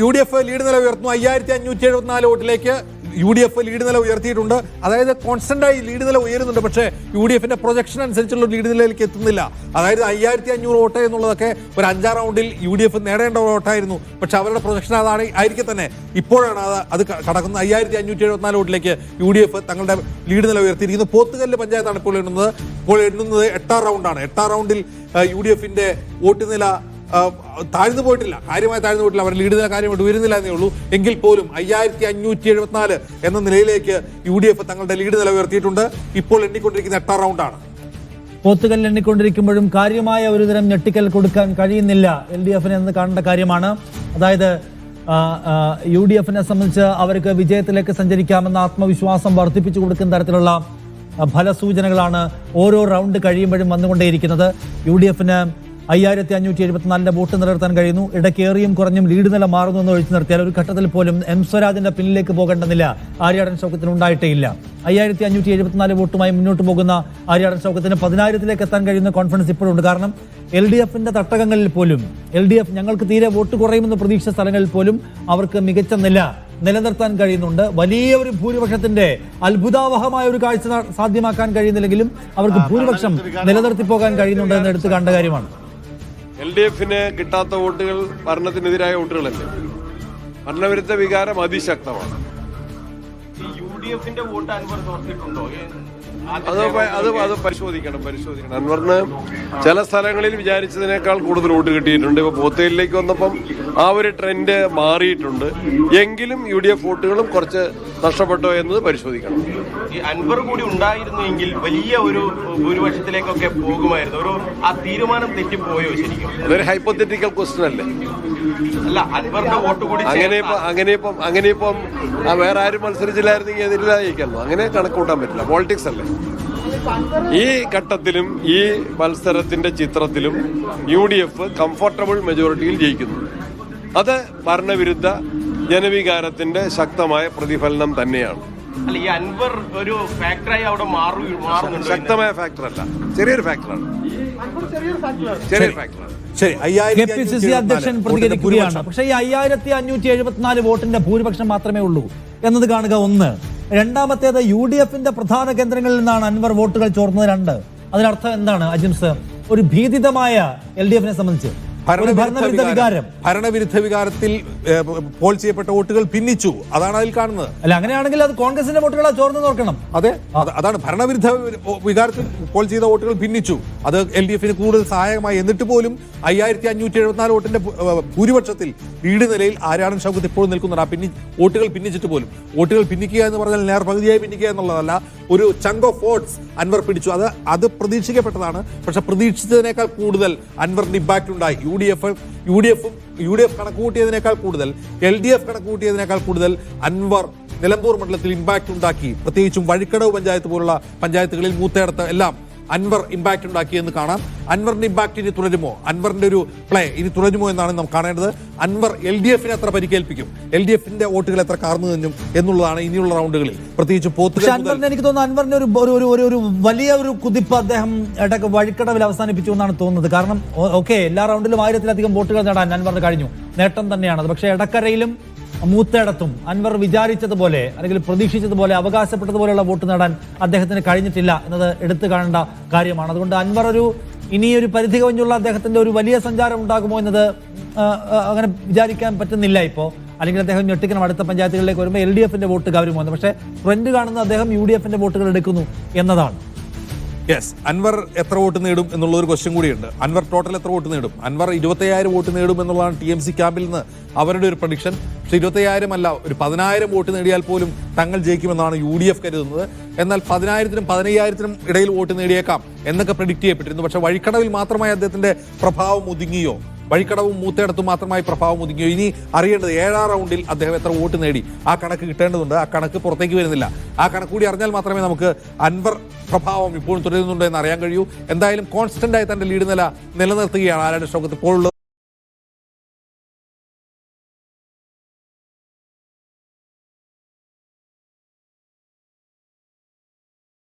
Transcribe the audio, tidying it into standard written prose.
UDF lead നില ഉയർത്തുന്നു. 5574 വോട്ടിലേക്ക് UDF lead നില ഉയർത്തിയിട്ടുണ്ട്. അതായത് കോൺസ്റ്റന്റായി ലീഡ് നില ഉയരുന്നുണ്ട്. പക്ഷേ UDFന്റെ പ്രൊജക്ഷൻ അനുസരിച്ചുള്ള ലീഡ് നിലയിലേക്ക് എത്തുന്നില്ല. അതായത് 5500 വോട്ട് എന്നുള്ളതൊക്കെ ഒരു 5-6 റൗണ്ടിൽ UDF നേടേണ്ട വോട്ടായിരുന്നു. പക്ഷെ അവരുടെ പ്രൊജക്ഷൻ അതാണ് ആയിരിക്കെ തന്നെ ഇപ്പോഴാണ് അത് കടക്കുന്നത്. 5574 വോട്ടിലേക്ക് UDF തങ്ങളുടെ ലീഡ് നില ഉയർത്തിയിരിക്കുന്നു. പോത്തുകല്ല് പഞ്ചായത്താണ് ഇപ്പോൾ എണ്ണുന്നത്. ഇപ്പോൾ എണ്ണുന്നത് 8-ാം റൗണ്ടാണ്. 8-ാം റൗണ്ടിൽ UDFന്റെ വോട്ട് നില താഴ്ന്നു പോയിട്ടില്ല, കാര്യമായി താഴ്ന്നു പോയിട്ടില്ല. അവർ ലീഡ് നില കാര്യമായിട്ട് ഉയരുന്നില്ല എന്നേ ഉള്ളൂ. എങ്കിൽ പോലും 5574 എന്ന നിലയിലേക്ക് UDF തങ്ങളുടെ ലീഡ് നില ഉയർത്തിയിട്ടുണ്ട്. ഇപ്പോൾ എണ്ണിക്കൊണ്ടിരിക്കുന്ന 8-ാം റൗണ്ടാണ്. പോത്തുകല്ല് എണ്ണിക്കൊണ്ടിരിക്കുമ്പോഴും കാര്യമായ ഒരുതരം ഞെട്ടിക്കൽ കൊടുക്കാൻ കഴിയുന്നില്ല LDF എന്ന് കാണേണ്ട കാര്യമാണ്. അതായത് UDFനെ സംബന്ധിച്ച് അവർക്ക് വിജയത്തിലേക്ക് സഞ്ചരിക്കാമെന്ന ആത്മവിശ്വാസം വർദ്ധിപ്പിച്ചു കൊടുക്കുന്ന തരത്തിലുള്ള ഫലസൂചനകളാണ് ഓരോ റൗണ്ട് കഴിയുമ്പോഴും വന്നുകൊണ്ടേയിരിക്കുന്നത്. UDFന് 5574 വോട്ട് നിലനിർത്താൻ കഴിയുന്നു. ഇടയ്ക്ക് ഏറിയും കുറഞ്ഞും ലീഡ് നില മാറുന്നു എന്ന് ഒഴിച്ചു നിർത്തിയാൽ ഒരു ഘട്ടത്തിൽ പോലും M സ്വരാജിന്റെ പിന്നിലേക്ക് പോകേണ്ടെന്നില്ല ആര്യാടൻ ഷൗക്കത്തിന് ഉണ്ടായിട്ടേ ഇല്ല. 5574 വോട്ടുമായി മുന്നോട്ട് പോകുന്ന ആര്യാടൻ ഷൗക്കത്തിന് 10,000-ലേക്ക് എത്താൻ കഴിയുന്ന കോൺഫിഡൻസ് ഇപ്പോഴുണ്ട്. കാരണം LDFന്റെ തട്ടകങ്ങളിൽ പോലും LDF ഞങ്ങൾക്ക് തീരെ വോട്ട് കുറയുമെന്ന് പ്രതീക്ഷിച്ച സ്ഥലങ്ങളിൽ പോലും അവർക്ക് മികച്ച നില നിലനിർത്താൻ കഴിയുന്നുണ്ട്. വലിയ ഒരു ഭൂരിപക്ഷത്തിന്റെ അത്ഭുതാവഹമായ ഒരു കാഴ്ച സാധ്യമാക്കാൻ കഴിയുന്നില്ലെങ്കിലും അവർക്ക് ഭൂരിപക്ഷം നിലനിർത്തി പോകാൻ കഴിയുന്നുണ്ട് എന്ന് എടുത്തു കണ്ട കാര്യമാണ്. LDFന് കിട്ടാത്ത വോട്ടുകൾ ഭരണത്തിനെതിരായ വോട്ടുകളല്ലേ. ഭരണവിരുദ്ധ വികാരം അതിശക്തമാണ്. UDFന്റെ വോട്ട് അൻവർ തോർത്തിട്ടുണ്ടോ? അത് പരിശോധിക്കണം. അൻവറിന് ചില സ്ഥലങ്ങളിൽ വിചാരിച്ചതിനേക്കാൾ കൂടുതൽ വോട്ട് കിട്ടിയിട്ടുണ്ട്. ഇപ്പൊ പോത്തയിലേക്ക് വന്നപ്പം ആ ഒരു ട്രെൻഡ് മാറിയിട്ടുണ്ട്. എങ്കിലും UDF വോട്ടുകളും കുറച്ച് നഷ്ടപ്പെട്ടോ എന്നത് പരിശോധിക്കണം. ഈ അൻവർ കൂടി ഉണ്ടായിരുന്നെങ്കിൽ വലിയ ഒരു ഭൂരിപക്ഷത്തിലേക്കൊക്കെ പോകുമായിരുന്നു. ആ തീരുമാനം തെറ്റിപ്പോയോ ശരിക്കും? അതൊരു ഹൈപ്പോത്തറ്റിക്കൽ ക്വസ്റ്റ്യൻ അല്ലേ. അല്ല, അൻവറിന്റെ വോട്ട് കൂടി അങ്ങനെയിപ്പം വേറെ ആരും മത്സരിച്ചില്ലായിരുന്നെങ്കിൽ എതിരില്ലായിരിക്കാമോ? അങ്ങനെ കണക്കൂട്ടാൻ പറ്റില്ല. പോളിറ്റിക്സ് അല്ലേ. ഈ ഘട്ടത്തിലും ഈ മത്സരത്തിന്റെ ചിത്രത്തിലും UDF കംഫർട്ടബിൾ മെജോറിറ്റിയിൽ ജയിക്കുന്നു. അത് ഭരണവിരുദ്ധ ജനവികാരത്തിന്റെ ശക്തമായ പ്രതിഫലനം തന്നെയാണ്. അല്ല, ഈ അൻവർ ഒരു ഫാക്ടറായി അവിടെ മാറുന്നുണ്ട്. ശക്തമായ ഫാക്ടർ അല്ല, ചെറിയൊരു ഫാക്ടറാണ്. ശരി, KPCC അധ്യക്ഷൻ പ്രതികരിക്കുകയാണ്. പക്ഷേ ഈ 5574 വോട്ടിന്റെ ഭൂരിപക്ഷം മാത്രമേ ഉള്ളൂ എന്നത് കാണുക ഒന്ന്. രണ്ടാമത്തേത് UDFന്റെ പ്രധാന കേന്ദ്രങ്ങളിൽ നിന്നാണ് അൻവർ വോട്ടുകൾ ചോർന്നത്. 2, അതിനർത്ഥം എന്താണ് അജിംസ്? ഒരു ഭീതിതമായ LDFനെ സംബന്ധിച്ച് ഭരണവിരുദ്ധ വികാരത്തിൽ പോൾ ചെയ്യപ്പെട്ട വോട്ടുകൾ ഭിന്നിച്ചു. അതാണ് അതിൽ കാണുന്നത്. അല്ല, അങ്ങനെയാണെങ്കിൽ അത് കോൺഗ്രസിന്റെ വോട്ടുകളാ ചോർന്ന് നോക്കണം. അതെ, അതാണ് ഭരണവിരുദ്ധ വികാരത്തിൽ പോൾ ചെയ്ത വോട്ടുകൾ ഭിന്നിച്ചു. അത് LDFന് കൂടുതൽ സഹായകമായി. എന്നിട്ട് പോലും 5574 വോട്ടിന്റെ ഭൂരിപക്ഷത്തിൽ ലീഡ് നിലയിൽ ആര്യാടൻ ഷൗക്കത്ത് ഇപ്പോഴും നിൽക്കുന്നുണ്ട്. ആ വോട്ടുകൾ ഭിന്നിച്ചിട്ട് പോലും. വോട്ടുകൾ ഭിന്നിക്കുക എന്ന് പറഞ്ഞാൽ നേർപകുതിയായി ഭിന്നിക്കുക എന്നുള്ളതല്ല. ഒരു ചങ്ക് ഓഫ് വോട്ട്സ് അൻവർ പിടിച്ചു. അത് പ്രതീക്ഷിക്കപ്പെട്ടതാണ്. പക്ഷെ പ്രതീക്ഷിച്ചതിനേക്കാൾ കൂടുതൽ അൻവറിന്റെ ഇമ്പാക്ട് ഉണ്ടായി. UDF കണക്കുകൂട്ടിയതിനേക്കാൾ കൂടുതൽ LDF കണക്കുകൂട്ടിയതിനേക്കാൾ കൂടുതൽ അൻവർ നിലമ്പൂർ മണ്ഡലത്തിൽ ഇമ്പാക്ട് ഉണ്ടാക്കി. പ്രത്യേകിച്ചും വഴിക്കടവ് പഞ്ചായത്ത് പോലുള്ള പഞ്ചായത്തുകളിൽ മൂത്തേടത്ത് എല്ലാം അൻവർ ഇമ്പാക്ട് ഉണ്ടാക്കിയെന്ന് കാണാം. അൻവറിന്റെ ഇമ്പാക്ട് ഇനി തുടരുമോ? അൻവറിന്റെ ഒരു പ്ലേ ഇനി തുടരുമോ എന്നാണ് നാം കാണേണ്ടത്. അൻവർ LDFനെ എത്ര പരിക്കേൽപ്പിക്കും, LDFന്റെ വോട്ടുകൾ എത്ര കാർന്നു നിന്നും എന്നുള്ളതാണ് ഇനിയുള്ള റൗണ്ടുകളിൽ. പ്രത്യേകിച്ച് എനിക്ക് തോന്നുന്നു അൻവറിന്റെ ഒരു വലിയ ഒരു കുതിപ്പ് അദ്ദേഹം ഇടയ്ക്ക് വഴിക്കടവിൽ അവസാനിപ്പിച്ചു എന്നാണ് തോന്നുന്നത്. കാരണം എല്ലാ റൗണ്ടിലും 1000-ലധികം വോട്ടുകൾ നേടാൻ അൻവറിന് കഴിഞ്ഞു. നേട്ടം തന്നെയാണത്. പക്ഷേ ഇടക്കരയിലും മൂത്തേടത്തും അൻവർ വിചാരിച്ചതുപോലെ അല്ലെങ്കിൽ പ്രതീക്ഷിച്ചതുപോലെ അവകാശപ്പെട്ടതുപോലെയുള്ള വോട്ട് നേടാൻ അദ്ദേഹത്തിന് കഴിഞ്ഞിട്ടില്ല എന്നത് എടുത്തു കാണേണ്ട കാര്യമാണ്. അതുകൊണ്ട് അൻവർ ഇനിയൊരു പരിധി കവിഞ്ഞുള്ള അദ്ദേഹത്തിന്റെ ഒരു വലിയ സഞ്ചാരം ഉണ്ടാകുമോ എന്നത് അങ്ങനെ വിചാരിക്കാൻ പറ്റുന്നില്ല ഇപ്പോൾ. അല്ലെങ്കിൽ അദ്ദേഹം ഞെട്ടിക്കണം. അടുത്ത പഞ്ചായത്തുകളിലേക്ക് വരുമ്പോൾ LDFന്റെ വോട്ട് കവരുമോ എന്ന്. പക്ഷേ ട്രെൻഡ് കാണുന്നത് അദ്ദേഹം UDFന്റെ വോട്ടുകൾ എടുക്കുന്നു എന്നതാണ്. യെസ്, അൻവർ എത്ര വോട്ട് നേടും എന്നുള്ള ഒരു ക്വസ്റ്റ്യൻ കൂടിയുണ്ട്. അൻവർ ടോട്ടൽ എത്ര വോട്ട് നേടും? അൻവർ 25,000 വോട്ട് നേടും എന്നുള്ളതാണ് TMC ക്യാമ്പിൽ നിന്ന് അവരുടെ ഒരു പ്രഡിക്ഷൻ. പക്ഷെ 25,000 അല്ല, ഒരു 10,000 വോട്ട് നേടിയാൽ പോലും തങ്ങൾ ജയിക്കുമെന്നാണ് UDF കരുതുന്നത്. എന്നാൽ 10,000-നും 15,000-നും ഇടയിൽ വോട്ട് നേടിയേക്കാം എന്നൊക്കെ പ്രെഡിക്റ്റ് ചെയ്യപ്പെട്ടിരുന്നു. പക്ഷെ വഴിക്കടവിൽ മാത്രമായി അദ്ദേഹത്തിന്റെ പ്രഭാവം ഒതുങ്ങിയോ? വഴിക്കടവും മൂത്തേടത്തും മാത്രമായി പ്രഭാവം ഒതുങ്ങിയോ? ഇനി അറിയേണ്ടത് 7-ാം റൗണ്ടിൽ അദ്ദേഹം എത്ര വോട്ട് നേടി. ആ കണക്ക് കിട്ടേണ്ടതുണ്ട്. ആ കണക്ക് പുറത്തേക്ക് വരുന്നില്ല. ആ കണക്ക് കൂടി അറിഞ്ഞാൽ മാത്രമേ നമുക്ക് അൻവർ പ്രഭാവം ഇപ്പോഴും തുടരുന്നുണ്ടോ എന്ന് അറിയാൻ കഴിയൂ. എന്തായാലും കോൺസ്റ്റന്റ് ആയി തന്റെ ലീഡ് നില നിലനിർത്തുകയാണ് ആര്യാടൻ ഷൗക്കത്ത് ഇപ്പോൾ ഉള്ളത്.